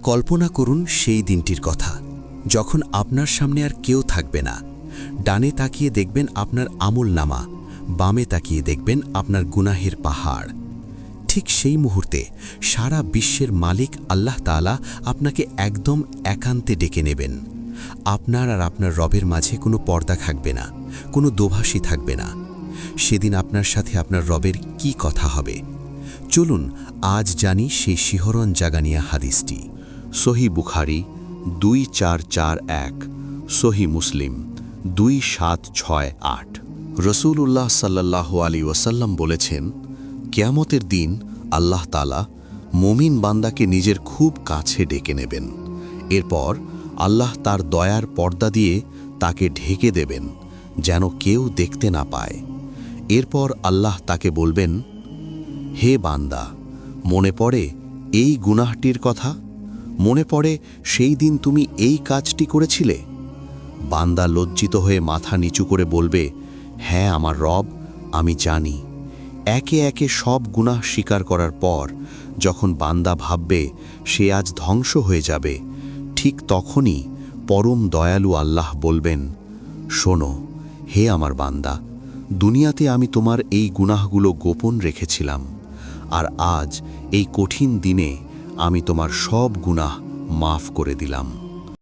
কল্পনা করুন সেই দিনটির কথা, যখন আপনার সামনে আর কেউ থাকবে না। ডানে তাকিয়ে দেখবেন আপনার আমলনামা, বামে তাকিয়ে দেখবেন আপনার গুনাহের পাহাড়। ঠিক সেই মুহূর্তে সারা বিশ্বের মালিক আল্লাহ তাআলা আপনাকে একদম একান্তে ডেকে নেবেন। আপনার আর আপনার রবের মাঝে কোনো পর্দা থাকবে না, কোনো দোভাষী থাকবে না। সেদিন আপনার সাথে আপনার রবের কি কথা হবে? চলুন আজ জানি সেই শিহরণ জাগানিয়া হাদিসটি। সহি বুখারী 2441, সহি মুসলিম 2768। রসূলুল্লাহ সাল্লাল্লাহু আলাইহি ওয়াসাল্লাম বলেছেন, কিয়ামতের দিন আল্লাহ তাআলা মুমিন বান্দাকে নিজের খুব কাছে ডেকে নেবেন। এরপর আল্লাহ তার দয়ার পর্দা দিয়ে তাকে ঢেকে দেবেন, যেন কেউ দেখতে না পায়। এরপর আল্লাহ তাকে বলবেন, হে বান্দা, মনে পড়ে এই গুনাহটির কথা? মনে পড়ে সেই দিন তুমি এই কাজটি করেছিলে? বান্দা লজ্জিত হয়ে মাথা নিচু করে বলবে, হ্যাঁ আমার রব, আমি জানি। একে একে সব গুনাহ স্বীকার করার পর যখন বান্দা ভাববে সে আজ ধ্বংস হয়ে যাবে, ঠিক তখনই পরম দয়ালু আল্লাহ বলবেন, শোনো হে আমার বান্দা, দুনিয়াতে আমি তোমার এই গুনাহগুলো গোপন রেখেছিলাম, আর আজ এই কঠিন দিনে আমি তোমার সব গুনাহ মাফ করে দিলাম।